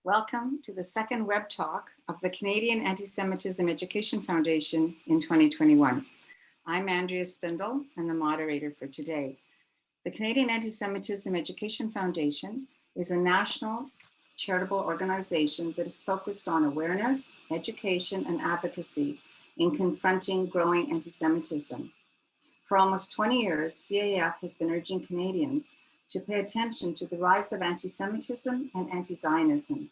Welcome to the second web talk of the Canadian Anti-Semitism Education Foundation in 2021. I'm Andrea Spindle and the moderator for today. The Canadian Anti-Semitism Education Foundation is a national charitable organization that is focused on awareness, education, and advocacy in confronting growing anti-Semitism. For almost 20 years, CAEF has been urging Canadians to pay attention to the rise of anti-Semitism and anti-Zionism.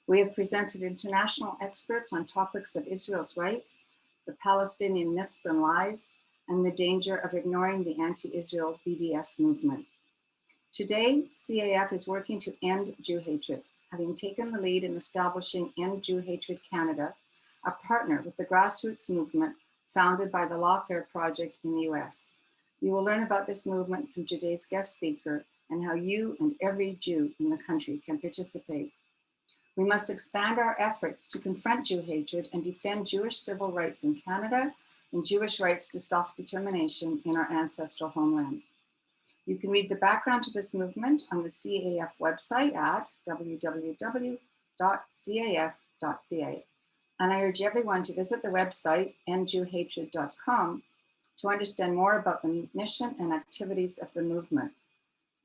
We have presented international experts on topics of Israel's rights, the Palestinian myths and lies, and the danger of ignoring the anti-Israel BDS movement. Today, CAEF is working to end Jew hatred, having taken the lead in establishing End Jew Hatred Canada, a partner with the grassroots movement founded by the Lawful Project in the US. You will learn about this movement from today's guest speaker and how you and every Jew in the country can participate. We must expand our efforts to confront Jew hatred and defend Jewish civil rights in Canada and Jewish rights to self-determination in our ancestral homeland. You can read the background to this movement on the CAEF website at www.caef.ca. And I urge everyone to visit the website endjewhatred.com to understand more about the mission and activities of the movement.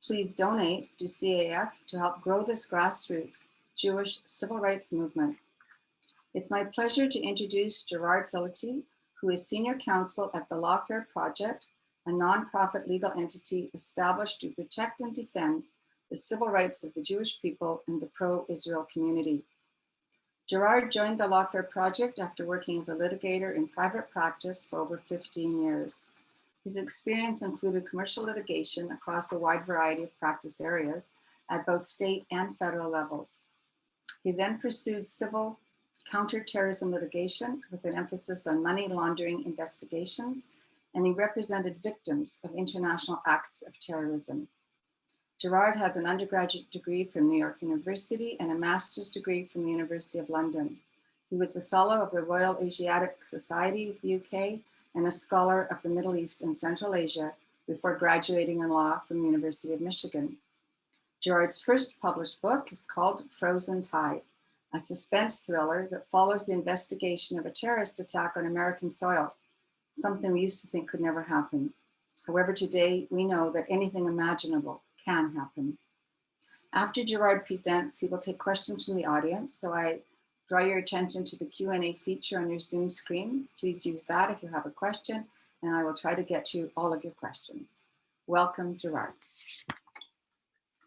Please donate to CAEF to help grow this grassroots Jewish civil rights movement. It's my pleasure to introduce Gerard Phility, who is Senior Counsel at the Lawful Project, a nonprofit legal entity established to protect and defend the civil rights of the Jewish people and the pro-Israel community. Gerard joined the Lawful Project after working as a litigator in private practice for over 15 years. His experience included commercial litigation across a wide variety of practice areas at both state and federal levels. He then pursued civil counterterrorism litigation with an emphasis on money laundering investigations, and he represented victims of international acts of terrorism. Gerard has an undergraduate degree from New York University and a master's degree from the University of London. He was a fellow of the Royal Asiatic Society of the UK and a scholar of the Middle East and Central Asia before graduating in law from the University of Michigan. Gerard's first published book is called Frozen Tide, a suspense thriller that follows the investigation of a terrorist attack on American soil, something we used to think could never happen. However, today we know that anything imaginable can happen. After Gerard presents, he will take questions from the audience, so I draw your attention to the Q&A feature on your Zoom screen. Please use that if you have a question, and I will try to get to all of your questions. Welcome, Gerard.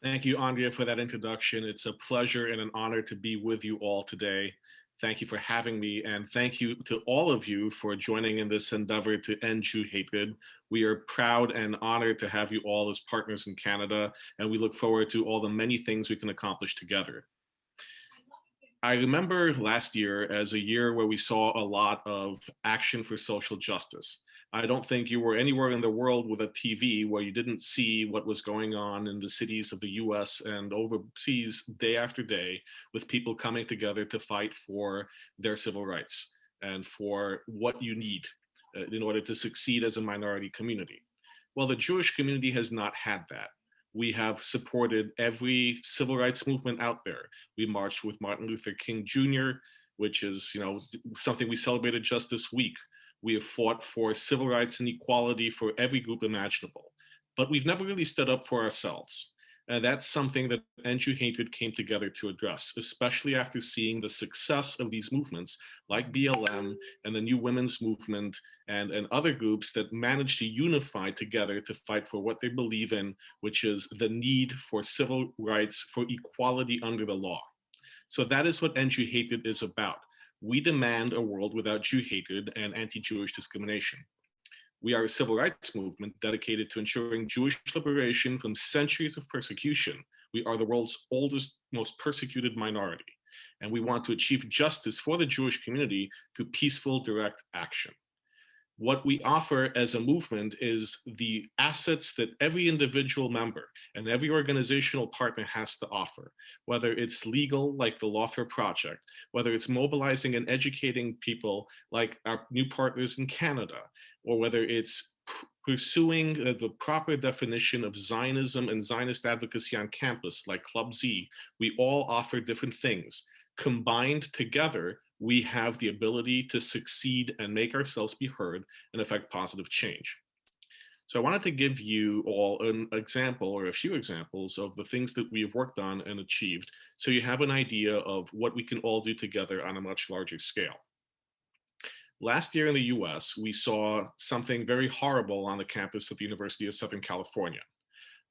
Thank you, Andrea, for that introduction. It's a pleasure and an honor to be with you all today. Thank you for having me, and thank you to all of you for joining in this endeavor to end Jew hatred. We are proud and honored to have you all as partners in Canada, and we look forward to all the many things we can accomplish together. I remember last year as a year where we saw a lot of action for social justice. I don't think you were anywhere in the world with a TV where you didn't see what was going on in the cities of the US and overseas day after day with people coming together to fight for their civil rights and for what you need in order to succeed as a minority community. Well, the Jewish community has not had that. We have supported every civil rights movement out there. We marched with Martin Luther King Jr., which is, something we celebrated just this week. We have fought for civil rights and equality for every group imaginable, but we've never really stood up for ourselves. And that's something that End Jew Hatred came together to address, especially after seeing the success of these movements like BLM and the New Women's Movement and other groups that managed to unify together to fight for what they believe in, which is the need for civil rights, for equality under the law. So that is what End Jew Hatred is about. We demand a world without Jew hatred and anti-Jewish discrimination. We are a civil rights movement dedicated to ensuring Jewish liberation from centuries of persecution. We are the world's oldest, most persecuted minority, and we want to achieve justice for the Jewish community through peaceful, direct action. What we offer as a movement is the assets that every individual member and every organizational partner has to offer, whether it's legal, like the Lawful Project, whether it's mobilizing and educating people like our new partners in Canada, or whether it's pursuing the proper definition of Zionism and Zionist advocacy on campus, like Club Z. We all offer different things. Combined together, we have the ability to succeed and make ourselves be heard and affect positive change. So I wanted to give you all an example or a few examples of the things that we have worked on and achieved, so you have an idea of what we can all do together on a much larger scale. Last year in the US, we saw something very horrible on the campus of the University of Southern California.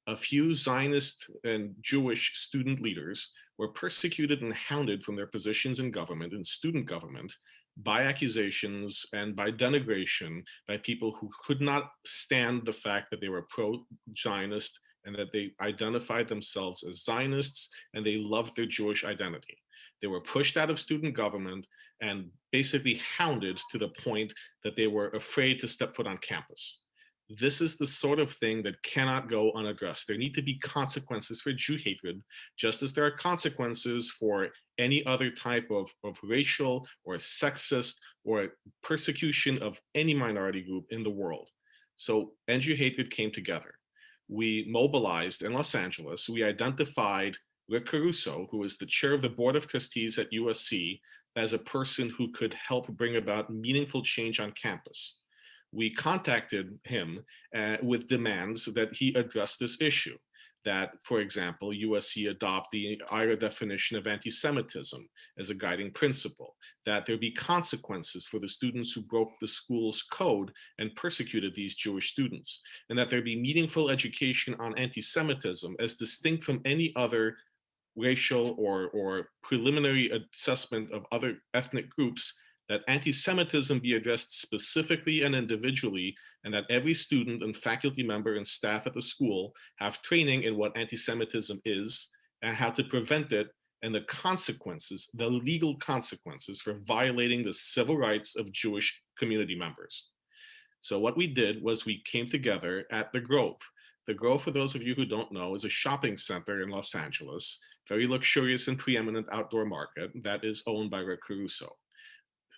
A few Zionist and Jewish student leaders were persecuted and hounded from their positions in government and student government by accusations and by denigration by people who could not stand the fact that they were pro-Zionist and that they identified themselves as Zionists and they loved their Jewish identity. They were pushed out of student government and basically hounded to the point that they were afraid to step foot on campus. This is the sort of thing that cannot go unaddressed. There need to be consequences for Jew hatred, just as there are consequences for any other type of racial or sexist or persecution of any minority group in the world. So Angie Hatred came together. We mobilized in Los Angeles. We identified Rick Caruso, who is the chair of the board of trustees at USC, as a person who could help bring about meaningful change on campus. We contacted him with demands that he address this issue, that, for example, USC adopt the IRA definition of anti-Semitism as a guiding principle, that there be consequences for the students who broke the school's code and persecuted these Jewish students, and that there be meaningful education on anti-Semitism as distinct from any other racial or preliminary assessment of other ethnic groups, that anti-Semitism be addressed specifically and individually, and that every student and faculty member and staff at the school have training in what anti-Semitism is and how to prevent it, and the consequences, the legal consequences for violating the civil rights of Jewish community members. So what we did was we came together at the Grove. The Grove, for those of you who don't know, is a shopping center in Los Angeles, very luxurious and preeminent outdoor market that is owned by Rick Caruso.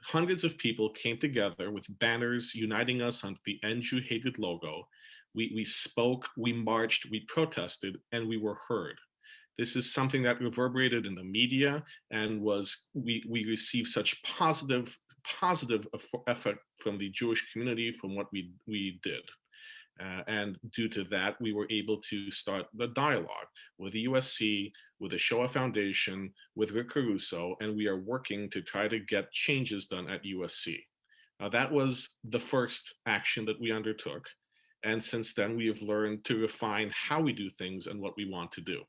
Hundreds of people came together with banners uniting us under the End Jew Hatred logo. We spoke, we marched, we protested, and we were heard. This is something that reverberated in the media and we received such positive effect from the Jewish community from what we did. And due to that, we were able to start the dialogue with the USC, with the Shoah Foundation, with Rick Caruso, and we are working to try to get changes done at USC. Now, that was the first action that we undertook. And since then, we have learned to refine how we do things and what we want to do.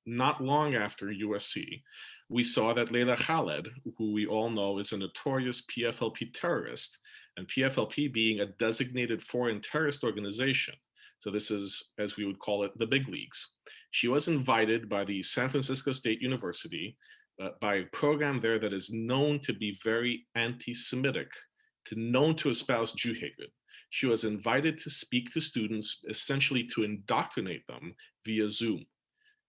Not long after USC, we saw that Leila Khalid, who we all know is a notorious PFLP terrorist, and PFLP being a designated foreign terrorist organization. So this is, as we would call it, the big leagues. She was invited by the San Francisco State University by a program there that is known to be very anti-Semitic, known to espouse Jew hatred. She was invited to speak to students, essentially to indoctrinate them via Zoom.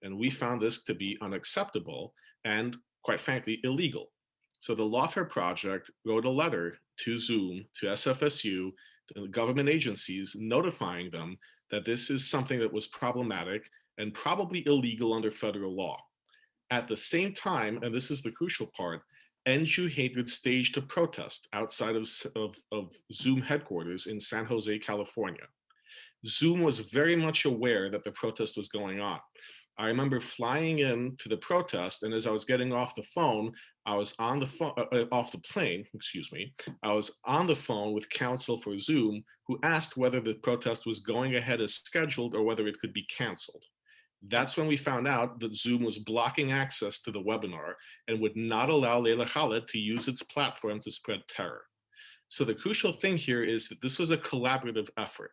And we found this to be unacceptable and, quite frankly, illegal. So the Lawful Project wrote a letter to Zoom, to SFSU, to the government agencies, notifying them that this is something that was problematic and probably illegal under federal law. At the same time, and this is the crucial part, End Jew Hatred staged a protest outside of Zoom headquarters in San Jose, California. Zoom was very much aware that the protest was going on. I remember flying in to the protest, and as I was getting off the phone, I was on the phone, off the plane, excuse me, I was on the phone with counsel for Zoom, who asked whether the protest was going ahead as scheduled or whether it could be canceled. That's when we found out that Zoom was blocking access to the webinar and would not allow Leila Khalid to use its platform to spread terror. So the crucial thing here is that this was a collaborative effort.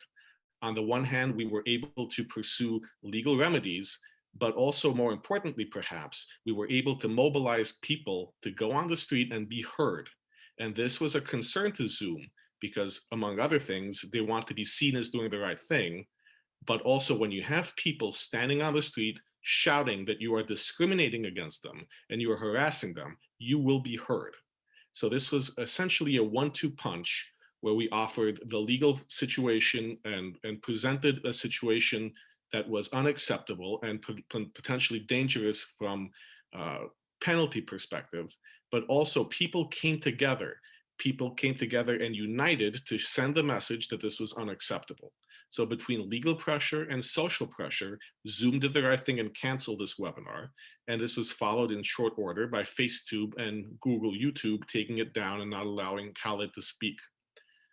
On the one hand, we were able to pursue legal remedies, but also more importantly, perhaps, we were able to mobilize people to go on the street and be heard. And this was a concern to Zoom because, among other things, they want to be seen as doing the right thing. But also when you have people standing on the street shouting that you are discriminating against them and you are harassing them, you will be heard. So this was essentially a 1-2 punch where we offered the legal situation and presented a situation that was unacceptable and potentially dangerous from penalty perspective, but also people came together. People came together and united to send the message that this was unacceptable. So between legal pressure and social pressure, Zoom did the right thing and canceled this webinar. And this was followed in short order by Facetube and Google YouTube taking it down and not allowing Khalid to speak.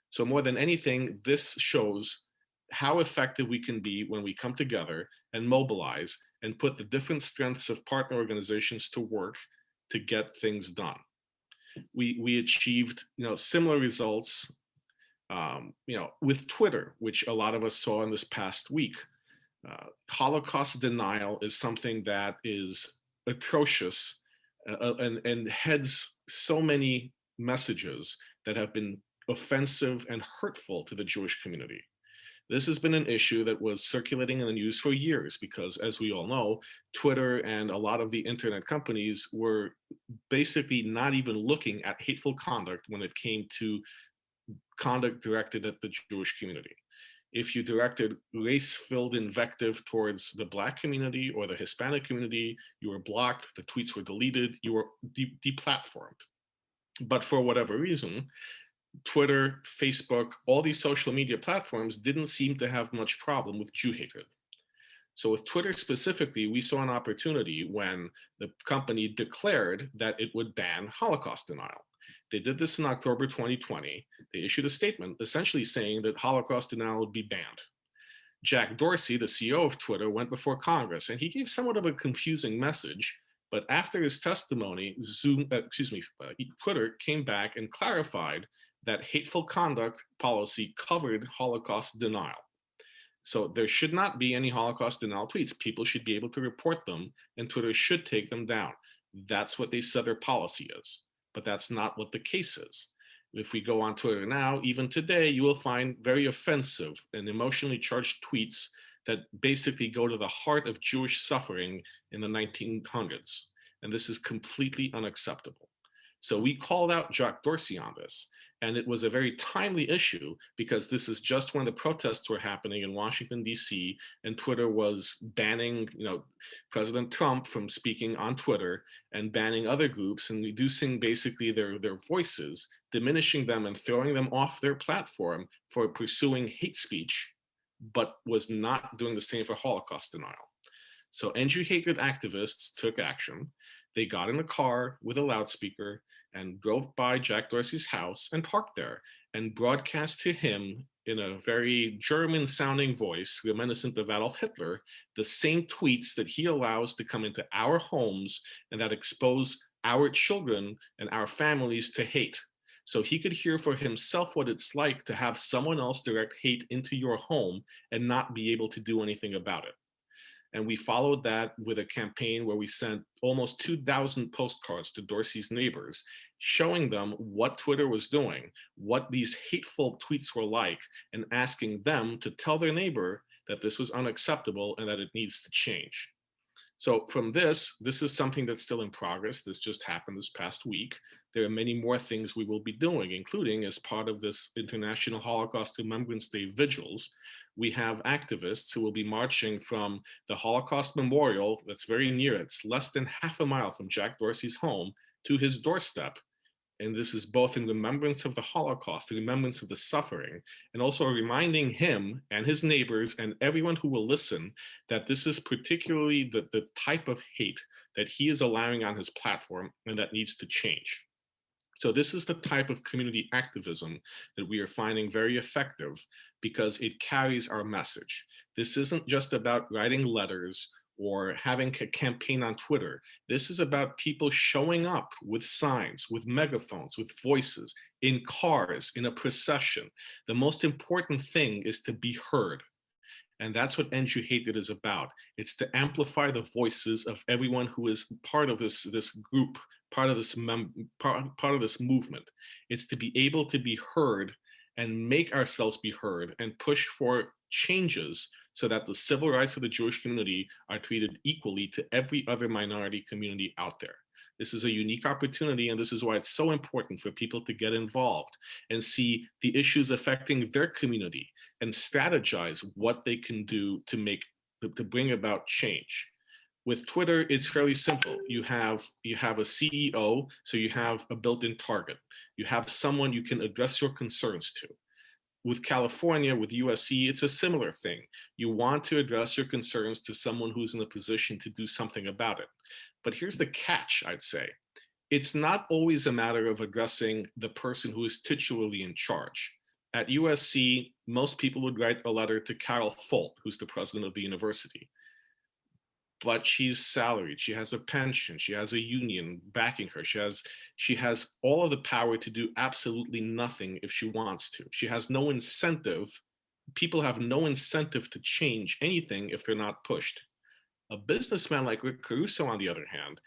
So more than anything, this shows how effective we can be when we come together and mobilize and put the different strengths of partner organizations to work to get things done. We achieved similar results with Twitter, which a lot of us saw in this past week. Holocaust denial is something that is atrocious and heads so many messages that have been offensive and hurtful to the Jewish community. This has been an issue that was circulating in the news for years because, as we all know, Twitter and a lot of the internet companies were basically not even looking at hateful conduct when it came to conduct directed at the Jewish community. If you directed race-filled invective towards the Black community or the Hispanic community, you were blocked, the tweets were deleted, you were deplatformed. But for whatever reason, Twitter, Facebook, all these social media platforms didn't seem to have much problem with Jew hatred. So with Twitter specifically, we saw an opportunity when the company declared that it would ban Holocaust denial. They did this in October 2020. They issued a statement essentially saying that Holocaust denial would be banned. Jack Dorsey, the CEO of Twitter, went before Congress and he gave somewhat of a confusing message. But after his testimony, Twitter came back and clarified that hateful conduct policy covered Holocaust denial. So there should not be any Holocaust denial tweets. People should be able to report them and Twitter should take them down. That's what they said their policy is, but that's not what the case is. If we go on Twitter now, even today, you will find very offensive and emotionally charged tweets that basically go to the heart of Jewish suffering in the 1900s. And this is completely unacceptable. So we called out Jack Dorsey on this. And it was a very timely issue because this is just when the protests were happening in Washington, D.C., and Twitter was banning, President Trump from speaking on Twitter and banning other groups and reducing basically their voices, diminishing them and throwing them off their platform for pursuing hate speech, but was not doing the same for Holocaust denial. So Angie Hatred activists took action. They got in a car with a loudspeaker and drove by Jack Dorsey's house and parked there and broadcast to him in a very German-sounding voice, reminiscent of Adolf Hitler, the same tweets that he allows to come into our homes and that expose our children and our families to hate. So he could hear for himself what it's like to have someone else direct hate into your home and not be able to do anything about it. And we followed that with a campaign where we sent almost 2,000 postcards to Dorsey's neighbors, showing them what Twitter was doing, what these hateful tweets were like, and asking them to tell their neighbor that this was unacceptable and that it needs to change. So from this is something that's still in progress. This just happened this past week. There are many more things we will be doing, including as part of this International Holocaust Remembrance Day vigils. We have activists who will be marching from the Holocaust Memorial that's very near, it's less than half a mile from Jack Dorsey's home, to his doorstep. And this is both in remembrance of the Holocaust, in remembrance of the suffering, and also reminding him and his neighbors and everyone who will listen that this is particularly the type of hate that he is allowing on his platform and that needs to change. So this is the type of community activism that we are finding very effective because it carries our message. This isn't just about writing letters or having a campaign on Twitter. This is about people showing up with signs, with megaphones, with voices, in cars, in a procession. The most important thing is to be heard. And that's what Angie Hatred is about. It's to amplify the voices of everyone who is part of this group, part of this movement. It's to be able to be heard and make ourselves be heard and push for changes so that the civil rights of the Jewish community are treated equally to every other minority community out there. This is a unique opportunity, and this is why it's so important for people to get involved and see the issues affecting their community and strategize what they can do to bring about change. With Twitter, it's fairly simple. You have a CEO, so you have a built-in target. You have someone you can address your concerns to. With California, with USC, it's a similar thing. You want to address your concerns to someone who's in a position to do something about it. But here's the catch, I'd say. It's not always a matter of addressing the person who is titularly in charge. At USC, most people would write a letter to Carol Folt, who's the president of the university. But she's salaried, she has a pension, she has a union backing her, she has all of the power to do absolutely nothing if she wants to. She has no incentive. People have no incentive to change anything if they're not pushed. A businessman like Rick Caruso, on the other hand,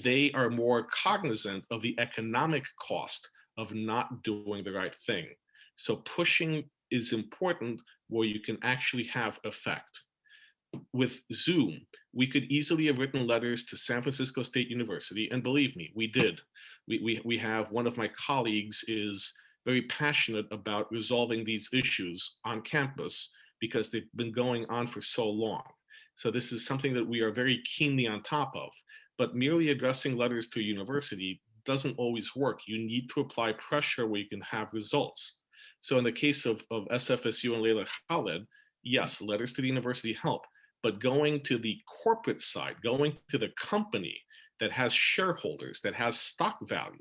they are more cognizant of the economic cost of not doing the right thing. So pushing is important where you can actually have effect. With Zoom, we could easily have written letters to San Francisco State University, and believe me, we did. We have, one of my colleagues is very passionate about resolving these issues on campus because they've been going on for so long. So this is something that we are very keenly on top of, but merely addressing letters to a university doesn't always work. You need to apply pressure where you can have results. So in the case of SFSU and Leila Khalid, yes, letters to the university help, but going to the corporate side, going to the company that has shareholders, that has stock value,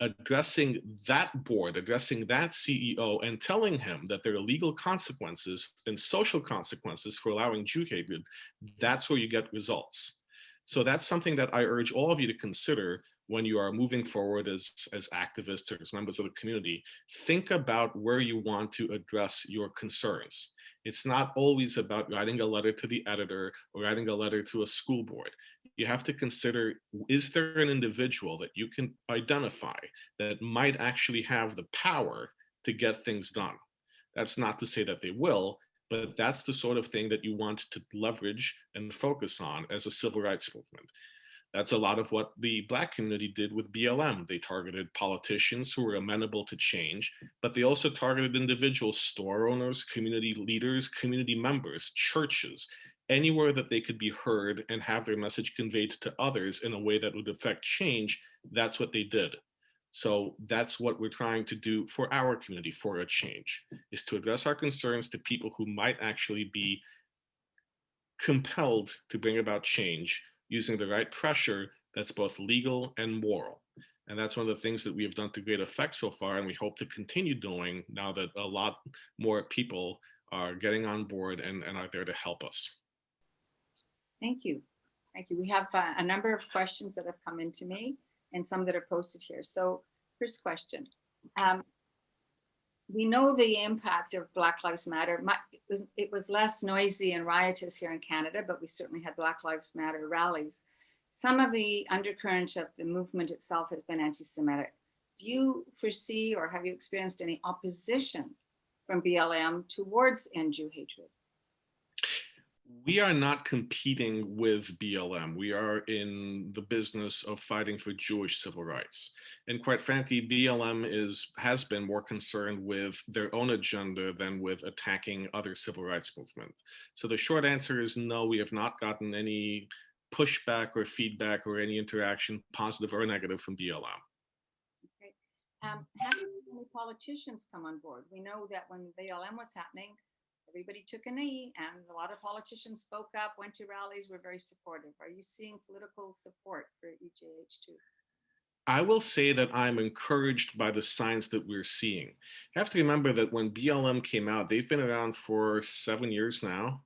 addressing that board, addressing that CEO, and telling him that there are legal consequences and social consequences for allowing Jew hatred, that's where you get results. So that's something that I urge all of you to consider when you are moving forward as activists or as members of the community. Think about where you want to address your concerns. It's not always about writing a letter to the editor or writing a letter to a school board. You have to consider, is there an individual that you can identify that might actually have the power to get things done? That's not to say that they will, but that's the sort of thing that you want to leverage and focus on as a civil rights movement. That's a lot of what the Black community did with BLM. They targeted politicians who were amenable to change, but they also targeted individual store owners, community leaders, community members, churches, anywhere that they could be heard and have their message conveyed to others in a way that would affect change. That's what they did. So that's what we're trying to do for our community, for a change, is to address our concerns to people who might actually be compelled to bring about change using the right pressure that's both legal and moral. And that's one of the things that we have done to great effect so far, and we hope to continue doing now that a lot more people are getting on board and are there to help us. Thank you. Thank you. We have a number of questions that have come into me and some that are posted here. So first question. We know the impact of Black Lives Matter. It was less noisy and riotous here in Canada, but we certainly had Black Lives Matter rallies. Some of the undercurrent of the movement itself has been anti-Semitic. Do you foresee or have you experienced any opposition from BLM towards end Jew hatred? We are not competing with BLM. We are in the business of fighting for Jewish civil rights. And quite frankly, BLM has been more concerned with their own agenda than with attacking other civil rights movements. So the short answer is no, we have not gotten any pushback or feedback or any interaction, positive or negative, from BLM. Okay. Have any politicians come on board? We know that when BLM was happening, everybody took a knee and a lot of politicians spoke up, went to rallies, were very supportive. Are you seeing political support for EJH too? I will say that I'm encouraged by the signs that we're seeing. You have to remember that when BLM came out, they've been around for 7 years now.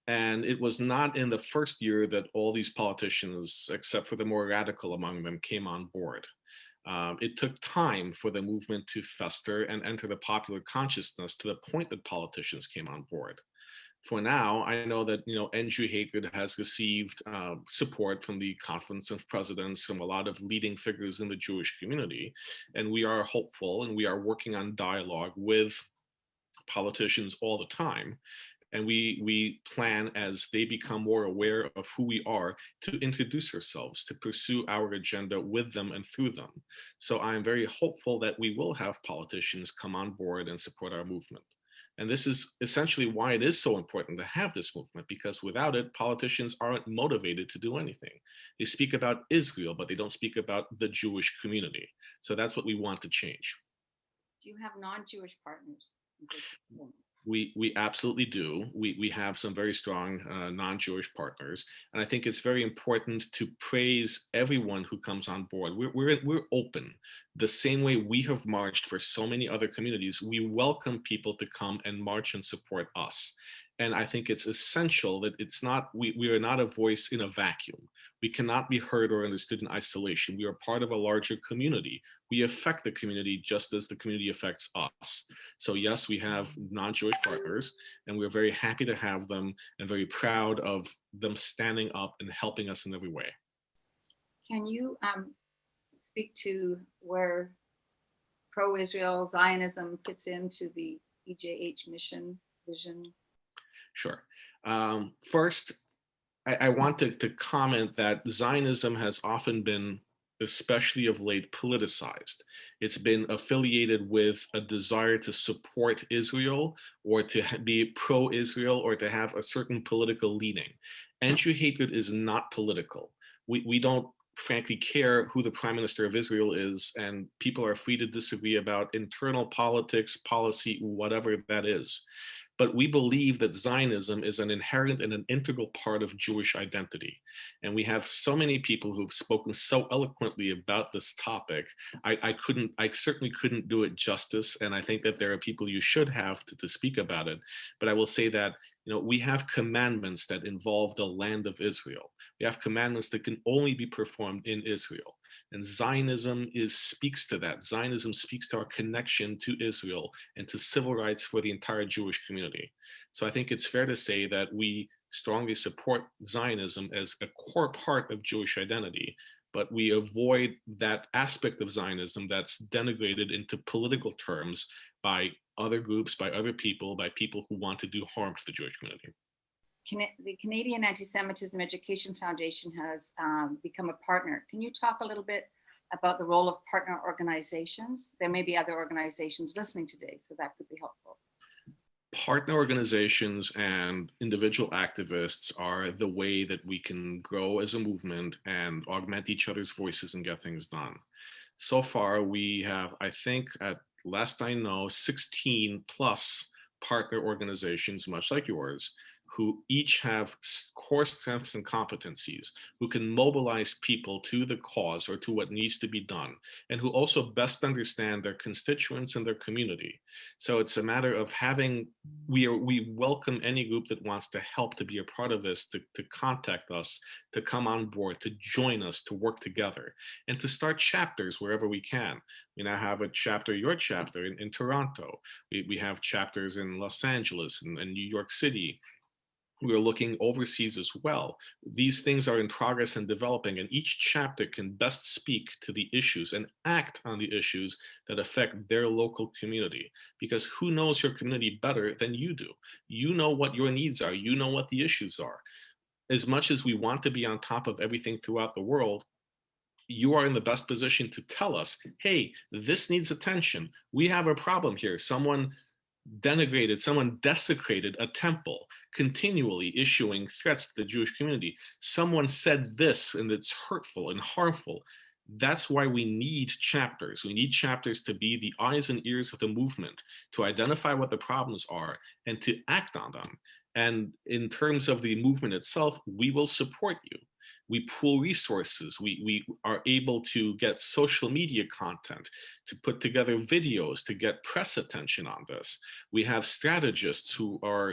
And it was not in the first year that all these politicians, except for the more radical among them, came on board. It took time for the movement to fester and enter the popular consciousness to the point that politicians came on board. For now, I know that Angie Hatred has received support from the Conference of Presidents, from a lot of leading figures in the Jewish community, and we are hopeful and we are working on dialogue with politicians all the time. And we plan, as they become more aware of who we are, to introduce ourselves, to pursue our agenda with them and through them. So I'm very hopeful that we will have politicians come on board and support our movement. And this is essentially why it is so important to have this movement, because without it, politicians aren't motivated to do anything. They speak about Israel, but they don't speak about the Jewish community. So that's what we want to change. Do you have non-Jewish partners? We absolutely do. We have some very strong non-Jewish partners, and I think it's very important to praise everyone who comes on board. We're open, the same way we have marched for so many other communities. We welcome people to come and march and support us. And I think it's essential that it's not, we are not a voice in a vacuum. We cannot be heard or understood in isolation. We are part of a larger community. We affect the community just as the community affects us. So yes, we have non-Jewish partners, and we're very happy to have them and very proud of them standing up and helping us in every way. Can you speak to where pro-Israel Zionism fits into the EJH mission vision? Sure. First, I wanted to comment that Zionism has often been, especially of late, politicized. It's been affiliated with a desire to support Israel or to be pro-Israel or to have a certain political leaning. Angie Hatred is not political. We don't frankly care who the Prime Minister of Israel is, and people are free to disagree about internal politics, policy, whatever that is. But we believe that Zionism is an inherent and an integral part of Jewish identity. And we have so many people who've spoken so eloquently about this topic. I certainly couldn't do it justice. And I think that there are people you should have to speak about it. But I will say that, we have commandments that involve the land of Israel. We have commandments that can only be performed in Israel. And Zionism speaks to that. Zionism speaks to our connection to Israel and to civil rights for the entire Jewish community. So I think it's fair to say that we strongly support Zionism as a core part of Jewish identity, but we avoid that aspect of Zionism that's denigrated into political terms by other groups, by other people, by people who want to do harm to the Jewish community. The Canadian Anti-Semitism Education Foundation has become a partner. Can you talk a little bit about the role of partner organizations? There may be other organizations listening today, so that could be helpful. Partner organizations and individual activists are the way that we can grow as a movement and augment each other's voices and get things done. So far, we have, I think, at last I know, 16 plus partner organizations, much like yours, who each have core strengths and competencies, who can mobilize people to the cause or to what needs to be done, and who also best understand their constituents and their community. So it's a matter of we welcome any group that wants to help to be a part of this, to contact us, to come on board, to join us, to work together, and to start chapters wherever we can. We now have a chapter, your chapter in Toronto. We have chapters in Los Angeles and New York City. We are looking overseas as well. These things are in progress and developing, and each chapter can best speak to the issues and act on the issues that affect their local community. Because who knows your community better than you do? You know what your needs are. You know what the issues are. As much as we want to be on top of everything throughout the world, you are in the best position to tell us, hey, this needs attention. We have a problem here. Someone denigrated, someone desecrated a temple, continually issuing threats to the Jewish community. Someone said this and it's hurtful and harmful. That's why we need chapters. We need chapters to be the eyes and ears of the movement, to identify what the problems are and to act on them. And in terms of the movement itself, we will support you. We pool resources. We are able to get social media content, to put together videos, to get press attention on this. We have strategists who are,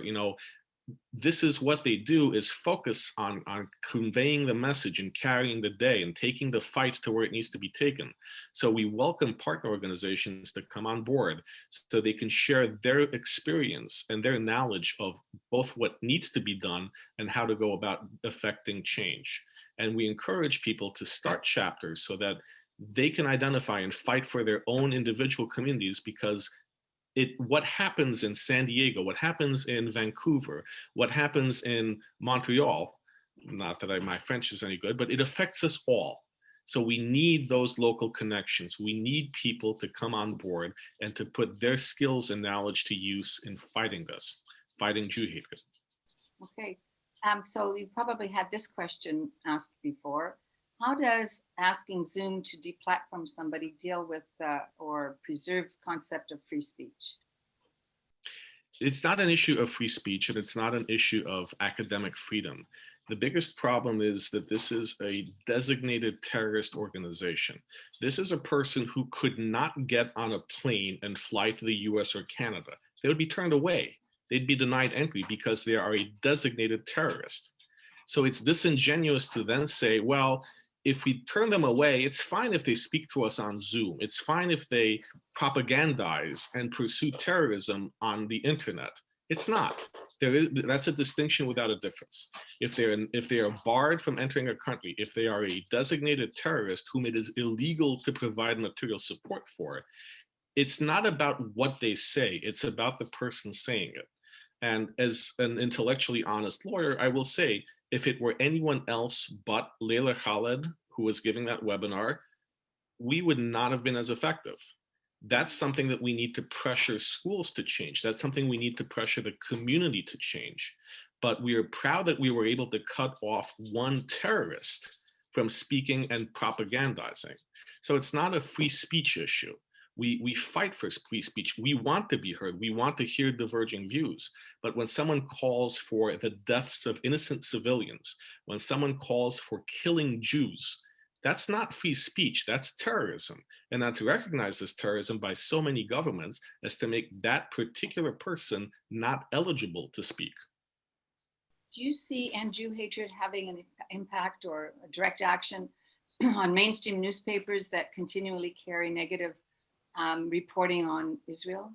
this is what they do, is focus on conveying the message and carrying the day and taking the fight to where it needs to be taken. So we welcome partner organizations to come on board so they can share their experience and their knowledge of both what needs to be done and how to go about affecting change. And we encourage people to start chapters so that they can identify and fight for their own individual communities, because what happens in San Diego, what happens in Vancouver, what happens in Montreal, not that my French is any good, but it affects us all. So we need those local connections. We need people to come on board and to put their skills and knowledge to use in fighting this, fighting Jew hatred. Okay, so you probably had this question asked before. How does asking Zoom to deplatform somebody deal with or preserve the concept of free speech? It's not an issue of free speech, and it's not an issue of academic freedom. The biggest problem is that this is a designated terrorist organization. This is a person who could not get on a plane and fly to the US or Canada. They would be turned away. They'd be denied entry because they are a designated terrorist. So it's disingenuous to then say, well, if we turn them away, it's fine if they speak to us on Zoom. It's fine if they propagandize and pursue terrorism on the internet. It's not. That's a distinction without a difference. If they are barred from entering a country, if they are a designated terrorist whom it is illegal to provide material support for, it's not about what they say. It's about the person saying it. And as an intellectually honest lawyer, I will say, if it were anyone else but Leila Khalid, who was giving that webinar, we would not have been as effective. That's something that we need to pressure schools to change. That's something we need to pressure the community to change. But we are proud that we were able to cut off one terrorist from speaking and propagandizing. So it's not a free speech issue. We fight for free speech. We want to be heard. We want to hear diverging views. But when someone calls for the deaths of innocent civilians, when someone calls for killing Jews, that's not free speech, that's terrorism. And that's recognized as terrorism by so many governments as to make that particular person not eligible to speak. Do you see Jew hatred having an impact or a direct action on mainstream newspapers that continually carry negative reporting on Israel?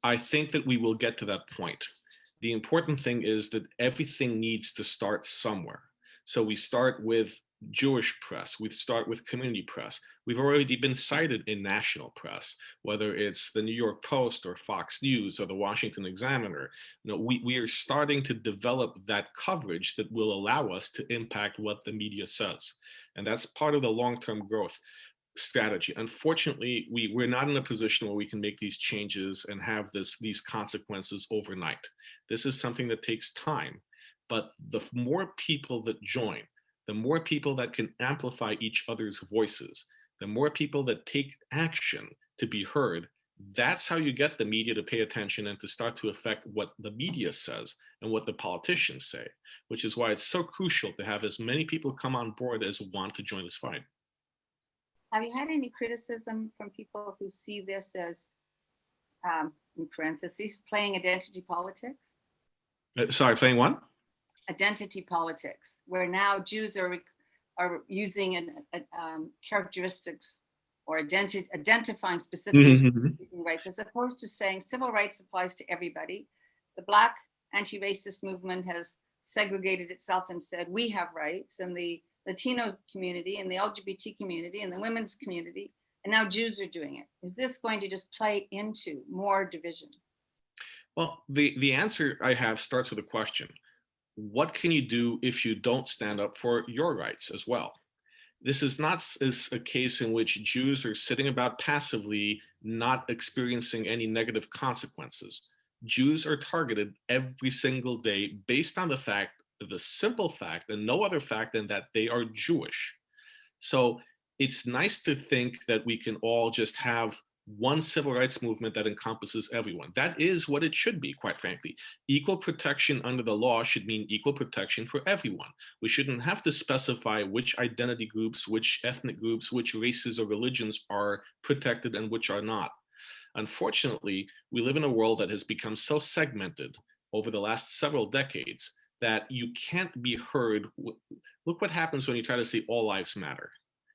I think that we will get to that point. The important thing is that everything needs to start somewhere. So we start with Jewish press, we start with community press. We've already been cited in national press, whether it's the New York Post or Fox News or the Washington Examiner. We are starting to develop that coverage that will allow us to impact what the media says. And that's part of the long-term growth strategy. Unfortunately, we're not in a position where we can make these changes and have these consequences overnight. This is something that takes time. But the more people that join, the more people that can amplify each other's voices, the more people that take action to be heard, that's how you get the media to pay attention and to start to affect what the media says and what the politicians say, which is why it's so crucial to have as many people come on board as want to join this fight. Have you had any criticism from people who see this as, in parentheses, playing identity politics? Sorry, playing what? Identity politics, where now Jews are using characteristics or identifying specific rights, as opposed to saying civil rights applies to everybody. The Black anti-racist movement has segregated itself and said we have rights, and the Latino community and the LGBT community and the women's community, and now Jews are doing it. Is this going to just play into more division? Well, the answer I have starts with a question. What can you do if you don't stand up for your rights as well? This is not a case in which Jews are sitting about passively, not experiencing any negative consequences. Jews are targeted every single day based on the simple fact and no other fact than that they are Jewish. So it's nice to think that we can all just have one civil rights movement that encompasses everyone. That is what it should be, quite frankly. Equal protection under the law should mean equal protection for everyone. We shouldn't have to specify which identity groups, which ethnic groups, which races or religions are protected and which are not. Unfortunately, we live in a world that has become so segmented over the last several decades that you can't be heard. Look what happens when you try to say all lives matter.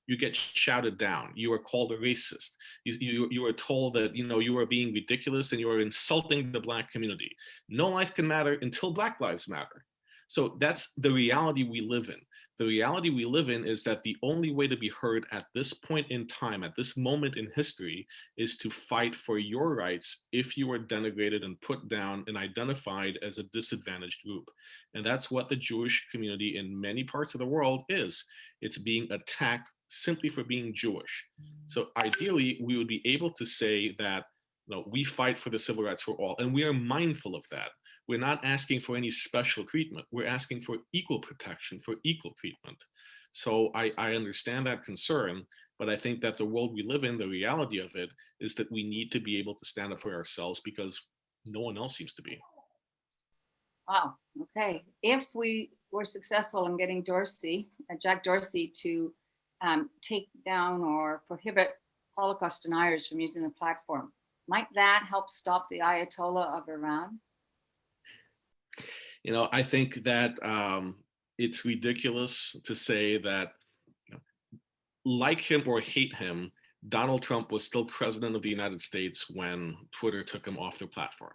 You get shouted down. You are called a racist. You are told that you are being ridiculous and you are insulting the Black community. No life can matter until Black lives matter. So that's the reality we live in. The reality we live in is that the only way to be heard at this point in time, at this moment in history, is to fight for your rights if you are denigrated and put down and identified as a disadvantaged group. And that's what the Jewish community in many parts of the world is. It's being attacked simply for being Jewish. So ideally, we would be able to say that, no, we fight for the civil rights for all, and we are mindful of that. We're not asking for any special treatment. We're asking for equal protection, for equal treatment. So I understand that concern, but I think that the world we live in, the reality of it, is that we need to be able to stand up for ourselves because no one else seems to be. Wow, okay. If we were successful in getting Dorsey, Jack Dorsey, to take down or prohibit Holocaust deniers from using the platform, might that help stop the Ayatollah of Iran? You know, I think that it's ridiculous to say that, you know, like him or hate him, Donald Trump was still president of the United States when Twitter took him off their platform.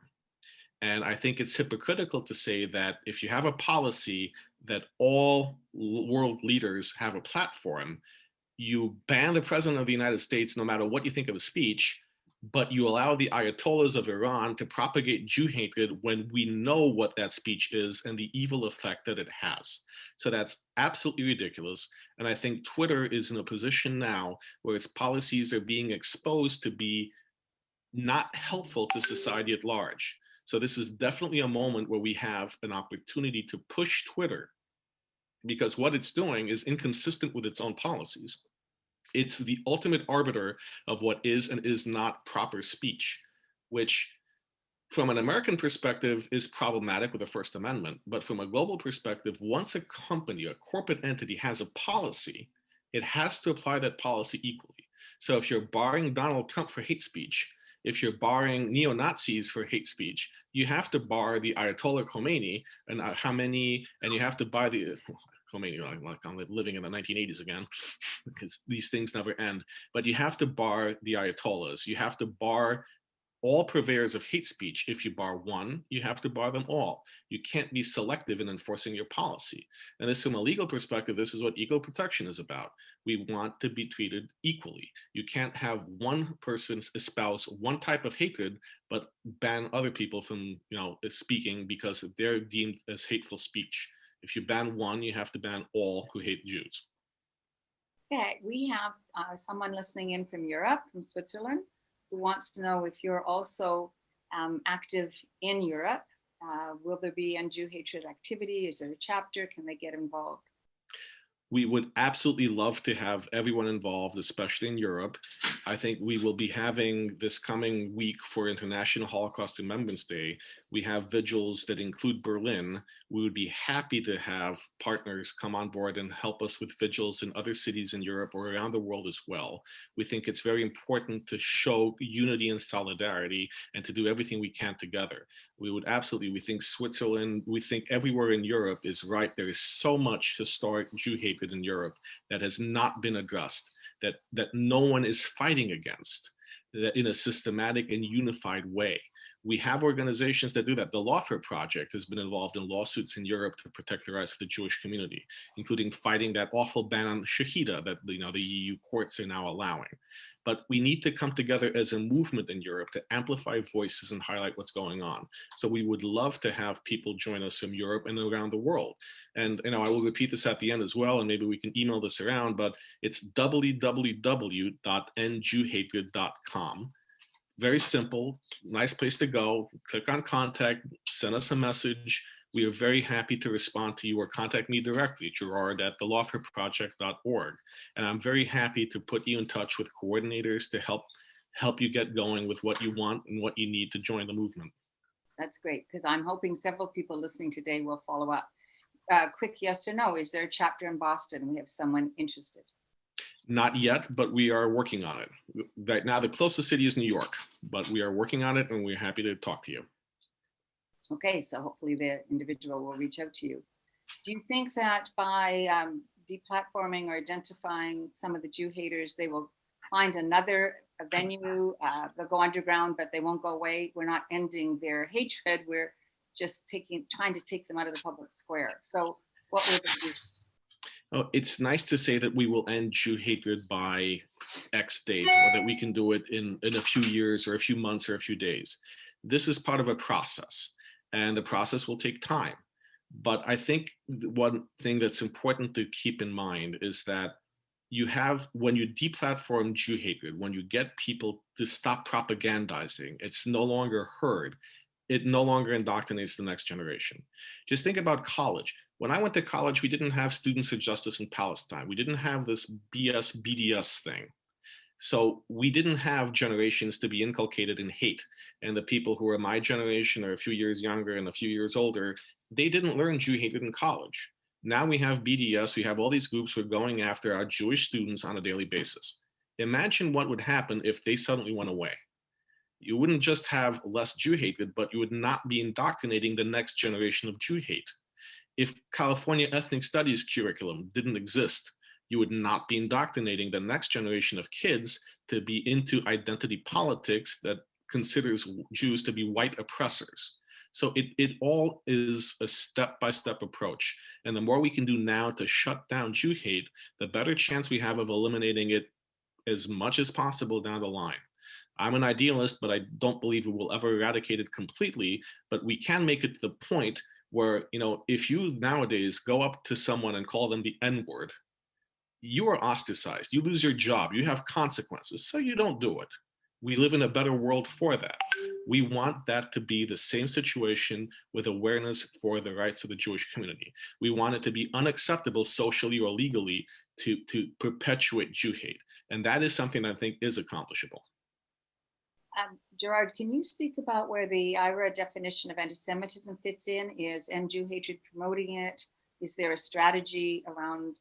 And I think it's hypocritical to say that if you have a policy that all world leaders have a platform, you ban the president of the United States no matter what you think of his speech, but you allow the Ayatollahs of Iran to propagate Jew hatred when we know what that speech is and the evil effect that it has. So that's absolutely ridiculous. And I think Twitter is in a position now where its policies are being exposed to be not helpful to society at large. So this is definitely a moment where we have an opportunity to push Twitter, because what it's doing is inconsistent with its own policies. It's the ultimate arbiter of what is and is not proper speech, which from an American perspective is problematic with the First Amendment. But from a global perspective, once a company, a corporate entity has a policy, it has to apply that policy equally. So if you're barring Donald Trump for hate speech, if you're barring neo-Nazis for hate speech, you have to bar the Ayatollah Khomeini and you have to buy the, Khomeini, like I'm living in the 1980s again, because these things never end. But you have to bar the Ayatollahs. You have to bar all purveyors of hate speech. If you bar one, you have to bar them all. You can't be selective in enforcing your policy. And this, from a legal perspective, this is what equal protection is about. We want to be treated equally. You can't have one person espouse one type of hatred, but ban other people from, speaking because they're deemed as hateful speech. If you ban one, you have to ban all who hate Jews. Okay, we have someone listening in from Europe, from Switzerland, who wants to know if you're also active in Europe. Will there be on Jew hatred activity? Is there a chapter? Can they get involved? We would absolutely love to have everyone involved, especially in Europe. I think we will be having this coming week for International Holocaust Remembrance Day. We have vigils that include Berlin. We would be happy to have partners come on board and help us with vigils in other cities in Europe or around the world as well. We think it's very important to show unity and solidarity and to do everything we can together. We think Switzerland, we think everywhere in Europe is right. There is so much historic Jew hatred in Europe that has not been addressed, that no one is fighting against, that in a systematic and unified way. We have organizations that do that. The Lawful Project has been involved in lawsuits in Europe to protect the rights of the Jewish community, including fighting that awful ban on shahida that the EU courts are now allowing. But we need to come together as a movement in Europe to amplify voices and highlight what's going on. So we would love to have people join us from Europe and around the world. And I will repeat this at the end as well, and maybe we can email this around, but it's www.endjewhatred.com. Very simple, nice place to go. Click on contact, send us a message. We are very happy to respond to you, or contact me directly, gerard@thelawfulproject.org. And I'm very happy to put you in touch with coordinators to help you get going with what you want and what you need to join the movement. That's great, because I'm hoping several people listening today will follow up. Quick yes or no, is there a chapter in Boston? We have someone interested. Not yet, but we are working on it. Right now, the closest city is New York, but we are working on it and we're happy to talk to you. Okay, so hopefully the individual will reach out to you. Do you think that by deplatforming or identifying some of the Jew haters, they will find another venue, they'll go underground, but they won't go away? We're not ending their hatred, we're just trying to take them out of the public square. So what will they do? Oh, it's nice to say that we will end Jew hatred by X date, or that we can do it in a few years or a few months or a few days. This is part of a process, and the process will take time. But I think one thing that's important to keep in mind is that you have, when you deplatform Jew hatred, when you get people to stop propagandizing, it's no longer heard. It no longer indoctrinates the next generation. Just think about college. When I went to college, we didn't have Students for Justice in Palestine. We didn't have this BS, BDS thing. So we didn't have generations to be inculcated in hate. And the people who are my generation or a few years younger and a few years older, they didn't learn Jew hatred in college. Now we have BDS, we have all these groups who are going after our Jewish students on a daily basis. Imagine what would happen if they suddenly went away. You wouldn't just have less Jew hatred, but you would not be indoctrinating the next generation of Jew hate. If California ethnic studies curriculum didn't exist, you would not be indoctrinating the next generation of kids to be into identity politics that considers Jews to be white oppressors. So it all is a step-by-step approach. And the more we can do now to shut down Jew hate, the better chance we have of eliminating it as much as possible down the line. I'm an idealist, but I don't believe we will ever eradicate it completely, but we can make it to the point where, if you nowadays go up to someone and call them the N-word, you are ostracized, you lose your job, you have consequences, so you don't do it. We live in a better world for that. We want that to be the same situation with awareness for the rights of the Jewish community. We want it to be unacceptable socially or legally to perpetuate Jew hate. And that is something I think is accomplishable. Gerard, can you speak about where the IRA definition of anti-Semitism fits in? Is End Jew Hatred promoting it? Is there a strategy around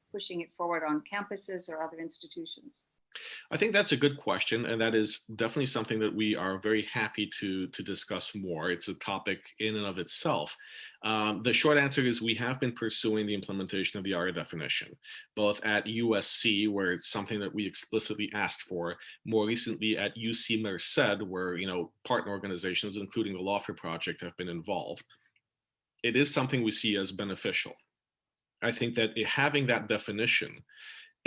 pushing it forward on campuses or other institutions? I think that's a good question, and that is definitely something that we are very happy to discuss more. It's a topic in and of itself. The short answer is we have been pursuing the implementation of the ARA definition, both at USC, where it's something that we explicitly asked for, more recently at UC Merced, where partner organizations, including the Lawful Project, have been involved. It is something we see as beneficial. I think that having that definition,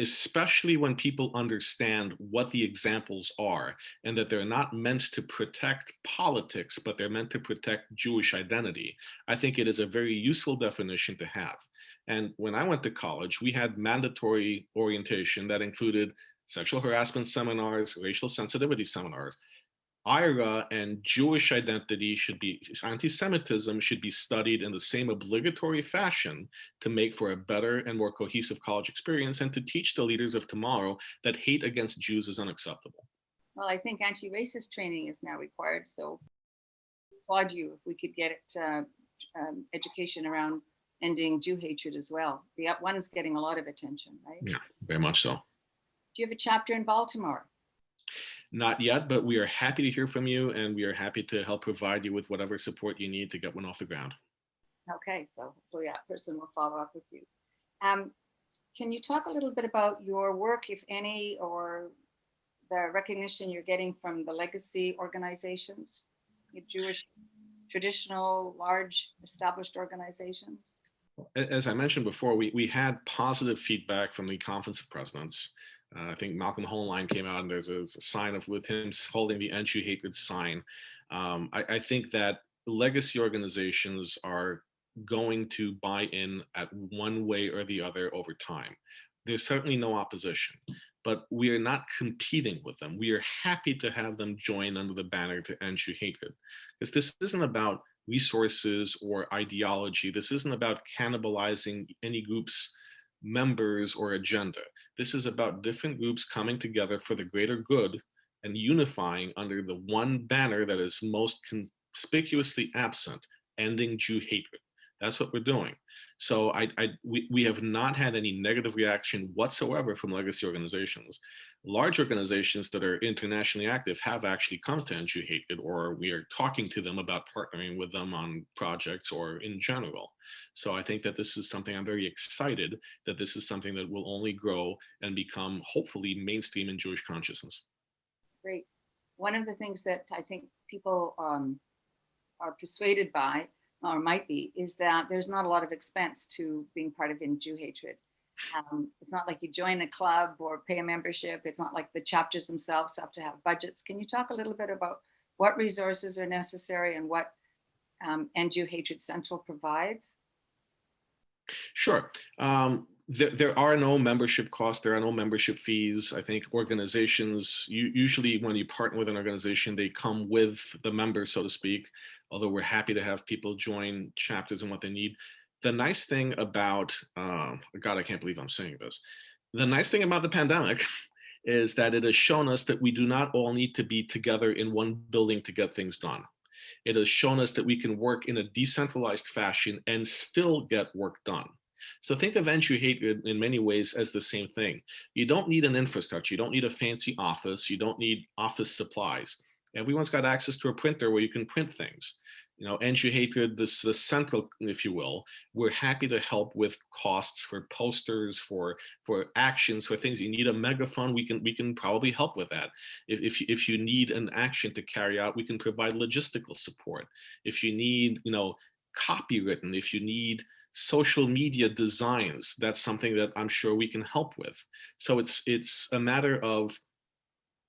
especially when people understand what the examples are and that they're not meant to protect politics, but they're meant to protect Jewish identity, I think it is a very useful definition to have. And when I went to college, we had mandatory orientation that included sexual harassment seminars, racial sensitivity seminars. IRA and Jewish identity anti-Semitism should be studied in the same obligatory fashion to make for a better and more cohesive college experience and to teach the leaders of tomorrow that hate against Jews is unacceptable. Well, I think anti-racist training is now required, so I applaud you if we could get it, education around ending Jew hatred as well. The one's getting a lot of attention, right? Yeah, very much so. Do you have a chapter in Baltimore? Not yet, but we are happy to hear from you, and we are happy to help provide you with whatever support you need to get one off the ground. Okay, so hopefully that person will follow up with you. Can you talk a little bit about your work, if any, or the recognition you're getting from the legacy organizations, the Jewish, traditional, large, established organizations? As I mentioned before, we had positive feedback from the Conference of Presidents. I think Malcolm Hohenlein came out and there's a sign with him holding the End Jew Hatred sign. I think that legacy organizations are going to buy in at one way or the other over time. There's certainly no opposition, but we are not competing with them. We are happy to have them join under the banner to End Jew Hatred, because this isn't about resources or ideology. This isn't about cannibalizing any group's members or agenda. This is about different groups coming together for the greater good and unifying under the one banner that is most conspicuously absent, ending Jew hatred. That's what we're doing. So we have not had any negative reaction whatsoever from legacy organizations. Large organizations that are internationally active have actually come to End Jew Hatred, or we are talking to them about partnering with them on projects or in general. So I think that this is something I'm very excited that this is something that will only grow and become hopefully mainstream in Jewish consciousness. Great. One of the things that I think people are persuaded by, or might be, is that there's not a lot of expense to being part of End Jew Hatred. It's not like you join a club or pay a membership. It's not like the chapters themselves have to have budgets. Can you talk a little bit about what resources are necessary and what End You Hatred Central provides? Sure. There are no membership costs. There are no membership fees. I think organizations, usually when you partner with an organization, they come with the member, so to speak, although we're happy to have people join chapters and what they need. The nice thing about, God, I can't believe I'm saying this. The nice thing about the pandemic is that it has shown us that we do not all need to be together in one building to get things done. It has shown us that we can work in a decentralized fashion and still get work done. So think of End You Hatred in many ways as the same thing. You don't need an infrastructure. You don't need a fancy office. You don't need office supplies. Everyone's got access to a printer where you can print things. You know, End You Hatred, the central, if you will, we're happy to help with costs for posters, for actions, for things. You need a megaphone, we can probably help with that. If you need an action to carry out, we can provide logistical support. If you need, you know, copywritten, if you need social media designs, that's something that I'm sure we can help with. So it's a matter of,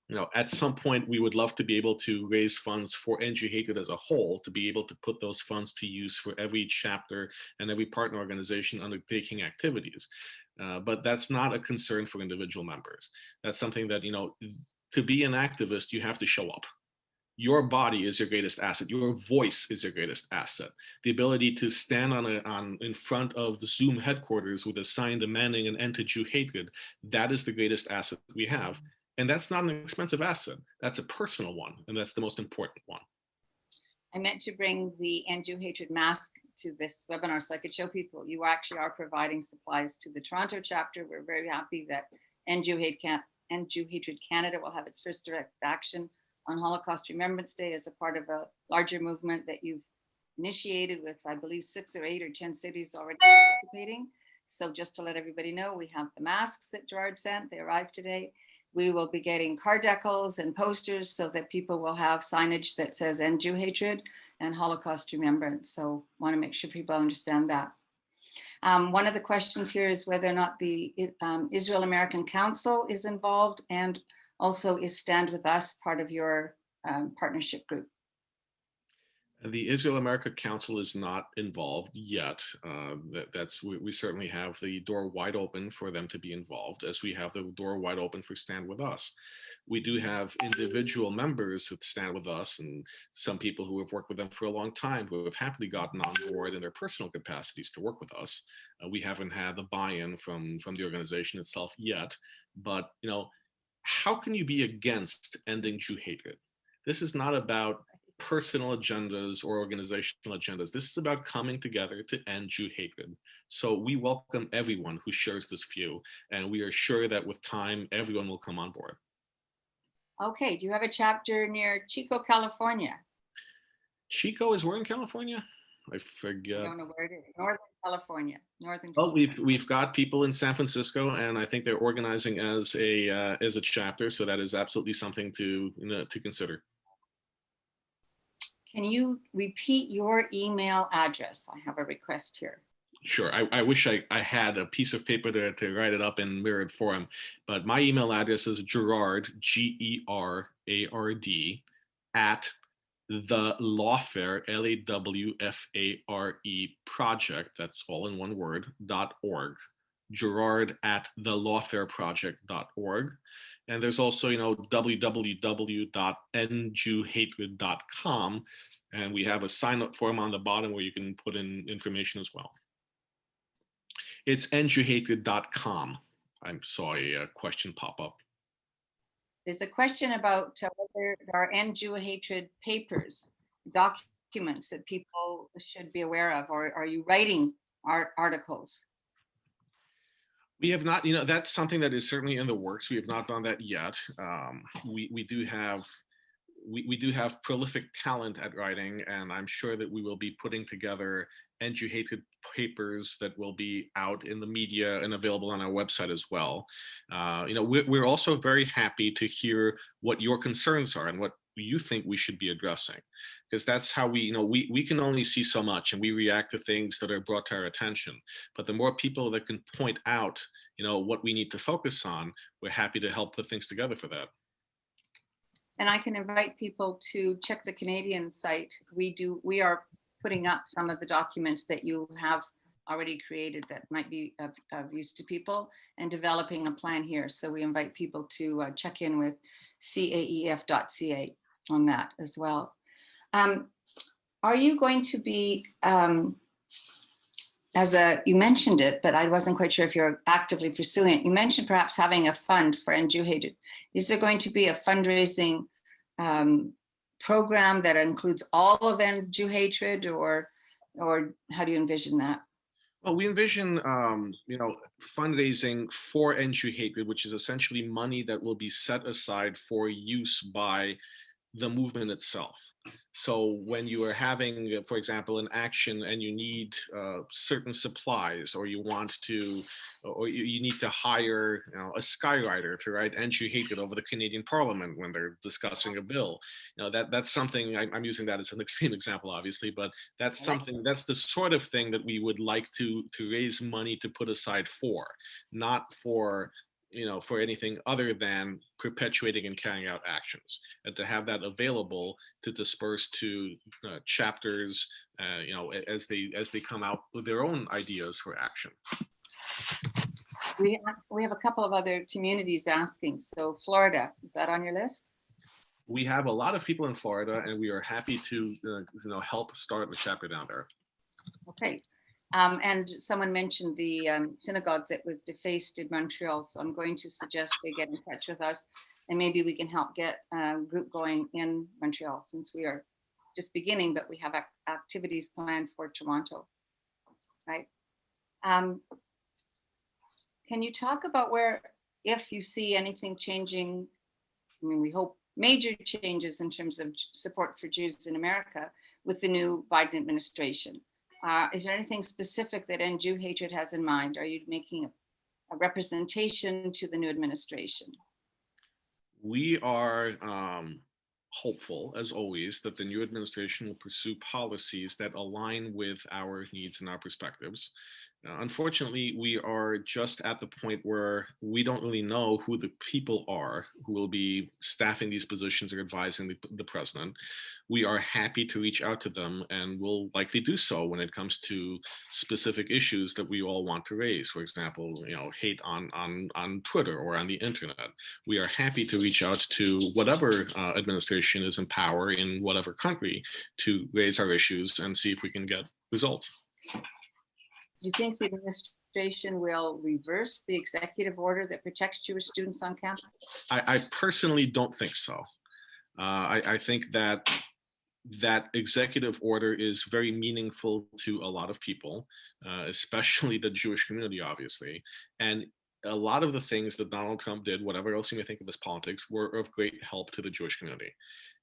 you know, at some point we would love to be able to raise funds for End You Hatred as a whole, to be able to put those funds to use for every chapter and every partner organization undertaking activities. But that's not a concern for individual members. That's something that, you know, to be an activist, you have to show up. Your body is your greatest asset. Your voice is your greatest asset. The ability to stand in front of the Zoom headquarters with a sign demanding an end to Jew hatred, that is the greatest asset we have. And that's not an expensive asset. That's a personal one, and that's the most important one. I meant to bring the End You Hatred mask to this webinar so I could show people. You actually are providing supplies to the Toronto chapter. We're very happy that End You Hatred Canada will have its first direct action on Holocaust Remembrance Day as a part of a larger movement that you've initiated with, I believe, 6 or 8 or 10 cities already participating. So just to let everybody know, we have the masks that Gerard sent. They arrived today. We will be getting card decals and posters so that people will have signage that says End Jew Hatred and Holocaust Remembrance. So want to make sure people understand that. One of the questions here is whether or not the Israel American Council is involved, and also is Stand With Us part of your partnership group? The Israel America Council is not involved yet. We certainly have the door wide open for them to be involved, as we have the door wide open for Stand With Us. We do have individual members who Stand With Us, and some people who have worked with them for a long time who have happily gotten on board in their personal capacities to work with us. We haven't had the buy-in from the organization itself yet, but you know, how can you be against ending Jew hatred? This is not about personal agendas or organizational agendas. This is about coming together to end Jew hatred. So we welcome everyone who shares this view, and we are sure that with time, everyone will come on board. Okay, do you have a chapter near Chico, California? Chico is where in California? I forget. I don't know where it is. Northern California. Well, we've got people in San Francisco, and I think they're organizing as a chapter. So that is absolutely something to consider. Can you repeat your email address? I have a request here. Sure. I wish I had a piece of paper to write it up in mirrored form, but my email address is Gerard, Gerard, at the Lawfare, LAWFARE project, that's all in one word, .org. Gerard at thelawfareproject.org. And there's also, www.endjewhatred.com. And we have a sign up form on the bottom where you can put in information as well. It's endjewhatred.com. I saw a question pop up. There's a question about whether there are End Jew Hatred papers, documents that people should be aware of, or are you writing articles? We have not, that's something that is certainly in the works. We have not done that yet. We do have prolific talent at writing, and I'm sure that we will be putting together End You Hatred papers that will be out in the media and available on our website as well. We're also very happy to hear what your concerns are and what you think we should be addressing, because that's how we can only see so much, and we react to things that are brought to our attention. But the more people that can point out what we need to focus on, we're happy to help put things together for that. And I can invite people to check the Canadian site. We are putting up some of the documents that you have already created that might be of use to people, and developing a plan here. So we invite people to check in with caef.ca on that as well. Are you going to be, you mentioned it, but I wasn't quite sure if you're actively pursuing it. You mentioned perhaps having a fund for Angie Hatred. Is there going to be a fundraising program that includes all of Angie Hatred, or how do you envision that? Well, we envision, fundraising for Angie Hatred, which is essentially money that will be set aside for use by the movement itself. So when you are having, for example, an action and you need certain supplies, or you need to hire a skywriter to write Angie Hatred over the Canadian Parliament when they're discussing a bill, that's something. I'm using that as an extreme example, obviously, but that's something. That's the sort of thing that we would like to raise money to put aside for, not for for anything other than perpetuating and carrying out actions, and to have that available to disperse to chapters, as they come out with their own ideas for action. We have a couple of other communities asking. So Florida, is that on your list? We have a lot of people in Florida, and we are happy to help start the chapter down there. Okay. And someone mentioned the synagogue that was defaced in Montreal. So I'm going to suggest they get in touch with us, and maybe we can help get a group going in Montreal, since we are just beginning, but we have activities planned for Toronto, right? Can you talk about if you see anything changing? I mean, we hope major changes in terms of support for Jews in America with the new Biden administration. Is there anything specific that Angie Hatred has in mind? Are you making a representation to the new administration? We are hopeful, as always, that the new administration will pursue policies that align with our needs and our perspectives. Unfortunately, we are just at the point where we don't really know who the people are who will be staffing these positions or advising the president. We are happy to reach out to them, and will likely do so when it comes to specific issues that we all want to raise. For example, hate on Twitter or on the internet. We are happy to reach out to whatever administration is in power in whatever country to raise our issues and see if we can get results. Do you think the administration will reverse the executive order that protects Jewish students on campus? I personally don't think so. I think that executive order is very meaningful to a lot of people, especially the Jewish community, obviously. And a lot of the things that Donald Trump did, whatever else you may think of his politics, were of great help to the Jewish community.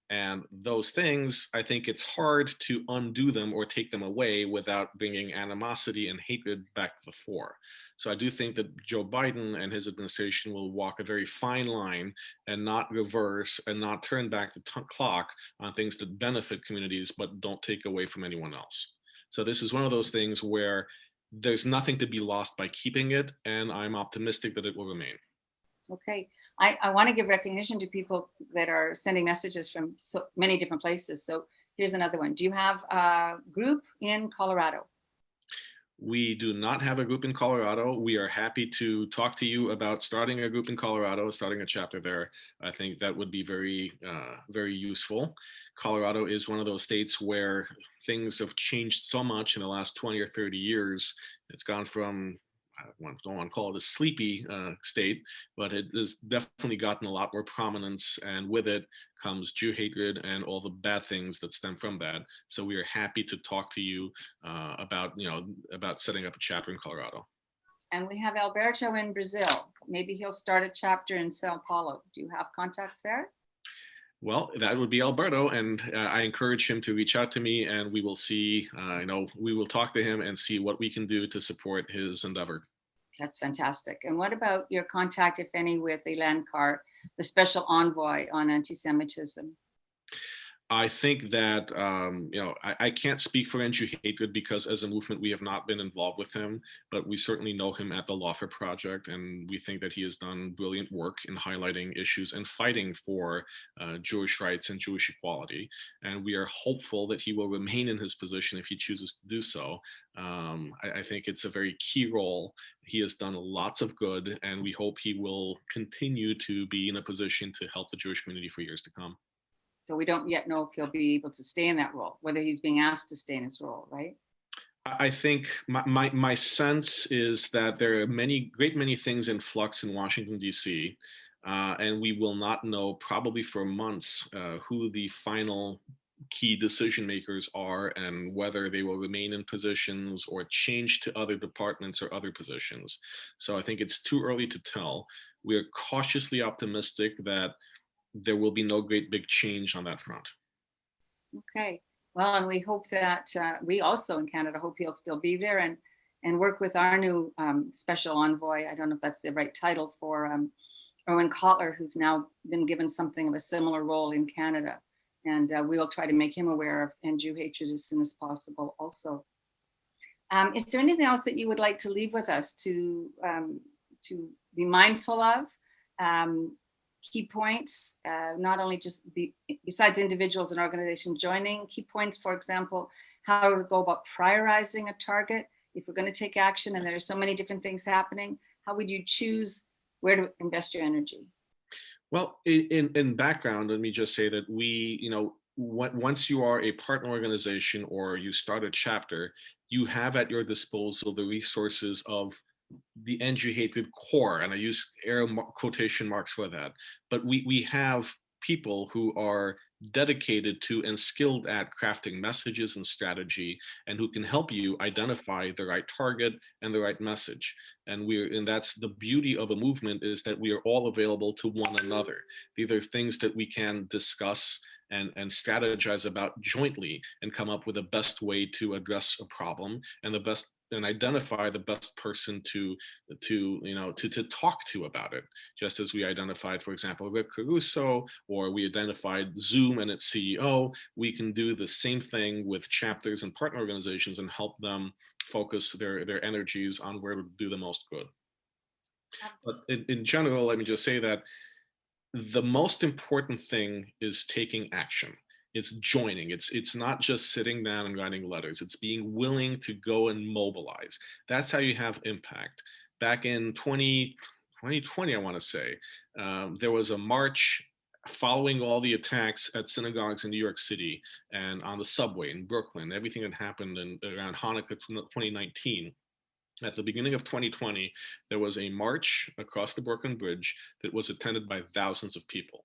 And those things, I think it's hard to undo them or take them away without bringing animosity and hatred back to the fore. So I do think that Joe Biden and his administration will walk a very fine line and not reverse and not turn back the clock on things that benefit communities but don't take away from anyone else. So this is one of those things where there's nothing to be lost by keeping it, and I'm optimistic that it will remain. Okay. I want to give recognition to people that are sending messages from so many different places. So here's another one. Do you have a group in Colorado? We do not have a group in Colorado. We are happy to talk to you about starting a group in Colorado, starting a chapter there. I think that would be very, very useful. Colorado is one of those states where things have changed so much in the last 20 or 30 years. It's gone from, I don't want to call it a sleepy state, but it has definitely gotten a lot more prominence, and with it comes Jew hatred and all the bad things that stem from that. So we are happy to talk to you about setting up a chapter in Colorado. And we have Alberto in Brazil. Maybe he'll start a chapter in Sao Paulo. Do you have contacts there? Well, that would be Alberto, and I encourage him to reach out to me, and we will see, we will talk to him and see what we can do to support his endeavor. That's fantastic. And what about your contact, if any, with Leila Khalid, the special envoy on anti-Semitism? I think that I can't speak for Angie Hatred because as a movement we have not been involved with him, but we certainly know him at the Lawful Project, and we think that he has done brilliant work in highlighting issues and fighting for Jewish rights and Jewish equality. And we are hopeful that he will remain in his position if he chooses to do so. I think it's a very key role. He has done lots of good, and we hope he will continue to be in a position to help the Jewish community for years to come. So we don't yet know if he'll be able to stay in that role, whether he's being asked to stay in his role, right? I think my sense is that there are many things in flux in Washington, D.C., and we will not know probably for months who the final key decision makers are and whether they will remain in positions or change to other departments or other positions. So I think it's too early to tell. We are cautiously optimistic that there will be no great big change on that front. Okay. Well, and we hope that we also in Canada hope he'll still be there and work with our new special envoy. I don't know if that's the right title for Owen Kotler, who's now been given something of a similar role in Canada. And we will try to make him aware of Angie Hatred as soon as possible also. Is there anything else that you would like to leave with us to be mindful of? Key points, not only just besides individuals and organizations joining, key points, for example, how to go about prioritizing a target. If we're going to take action and there are so many different things happening, how would you choose where to invest your energy? Well, in background, let me just say that once you are a partner organization or you start a chapter, you have at your disposal the resources of the Angie Hatred core, and I use air quotation marks for that. But we have people who are dedicated to and skilled at crafting messages and strategy, and who can help you identify the right target and the right message. And that's the beauty of a movement, is that we are all available to one another. These are things that we can discuss and strategize about jointly and come up with the best way to address a problem and identify the best person to talk to about it. Just as we identified, for example, Rick Caruso, or we identified Zoom and its CEO, we can do the same thing with chapters and partner organizations and help them focus their energies on where to do the most good. But in general, let me just say that the most important thing is taking action. It's joining. It's not just sitting down and writing letters. It's being willing to go and mobilize. That's how you have impact. Back in 2020, I want to say, there was a march following all the attacks at synagogues in New York City and on the subway in Brooklyn, everything that happened around Hanukkah 2019. At the beginning of 2020, there was a march across the Brooklyn Bridge that was attended by thousands of people.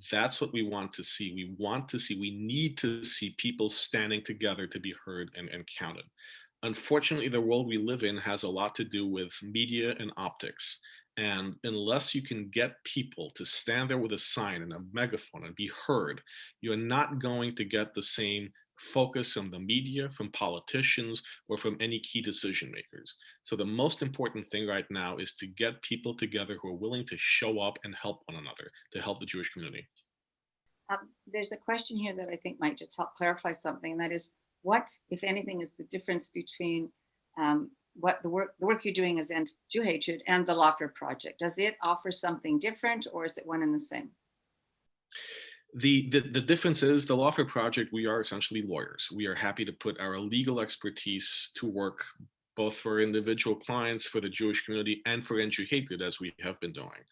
That's what we want to see. We need to see people standing together to be heard and counted. Unfortunately, the world we live in has a lot to do with media and optics. And unless you can get people to stand there with a sign and a megaphone and be heard, you're not going to get the same focus from the media, from politicians, or from any key decision makers. So the most important thing right now is to get people together who are willing to show up and help one another, to help the Jewish community. There's a question here that I think might just help clarify something, and that is, what, if anything, is the difference between what the work you're doing as Angie Hatred and the Lawful Project? Does it offer something different, or is it one and the same? The difference is the Lawful Project, we are essentially lawyers. We are happy to put our legal expertise to work, both for individual clients, for the Jewish community, and for Angie Hatred, as we have been doing.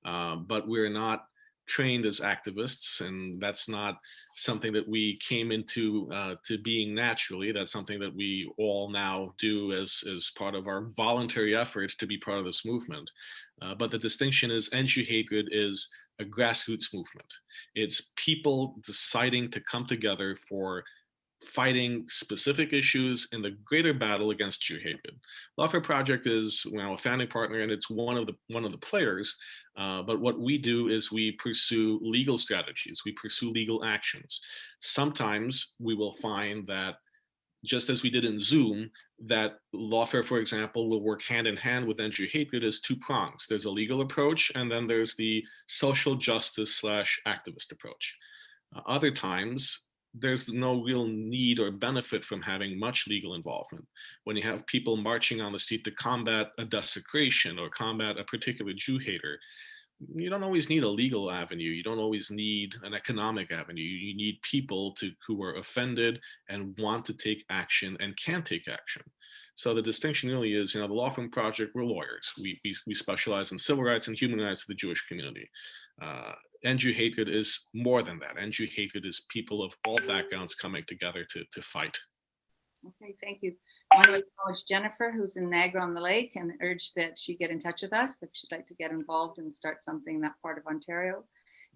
But we're not trained as activists, and that's not something that we came into to being naturally. That's something that we all now do as part of our voluntary effort to be part of this movement. But the distinction is Angie Hatred is a grassroots movement. It's people deciding to come together for fighting specific issues in the greater battle against Jew hatred. Lawful Project is a founding partner, and it's one of the players. But what we do is we pursue legal strategies. We pursue legal actions. Sometimes we will find that, just as we did in Zoom, that lawfare, for example, will work hand in hand with Angie Hatred as two prongs. There's a legal approach, and then there's the social justice / activist approach. Other times, there's no real need or benefit from having much legal involvement. When you have people marching on the street to combat a desecration or combat a particular Jew hater, you don't always need a legal avenue. You don't always need an economic avenue. You need people who are offended and want to take action and can take action. So the distinction really is, the Lawful Project, we're lawyers. We specialize in civil rights and human rights of the Jewish community. Angie Hatred is more than that. Angie Hatred is people of all backgrounds coming together to fight. Okay, thank you. I want to acknowledge Jennifer, who's in Niagara-on-the-Lake, and urge that she get in touch with us if she'd like to get involved and start something in that part of Ontario.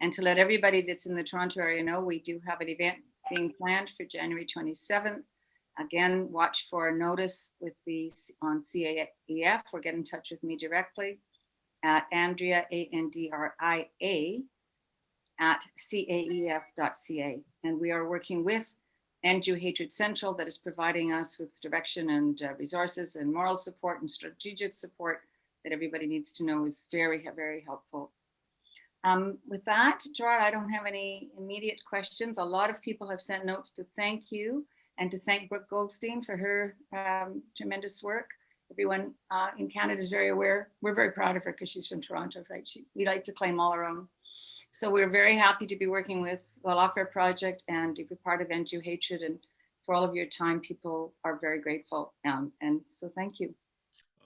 And to let everybody that's in the Toronto area know, we do have an event being planned for January 27th. Again, watch for a notice on CAEF, or get in touch with me directly at Andrea, ANDRIA, at CAEF.ca. And we are working with Angie Hatred Central, that is providing us with direction and resources and moral support and strategic support that everybody needs to know is very, very helpful. With that, Gerard, I don't have any immediate questions. A lot of people have sent notes to thank you and to thank Brooke Goldstein for her tremendous work. Everyone in Canada is very aware. We're very proud of her because she's from Toronto, right? We like to claim all our own. So we're very happy to be working with the Lawful Project and to be part of Angie Hatred, and for all of your time, people are very grateful. And so thank you.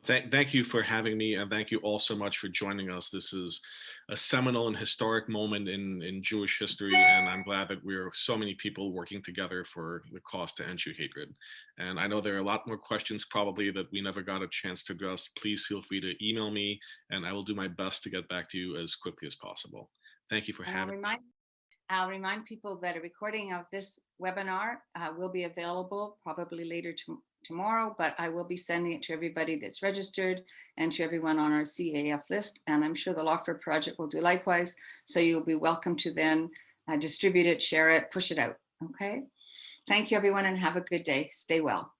Thank you for having me, and thank you all so much for joining us. This is a seminal and historic moment in Jewish history, and I'm glad that we're so many people working together for the cause to end Jew hatred. And I know there are a lot more questions probably that we never got a chance to address. Please feel free to email me, and I will do my best to get back to you as quickly as possible. Thank you for having me. I'll remind people that a recording of this webinar will be available probably later tomorrow, but I will be sending it to everybody that's registered and to everyone on our CAEF list. And I'm sure the Lawful Project will do likewise. So you'll be welcome to then distribute it, share it, push it out. Okay. Thank you, everyone, and have a good day. Stay well.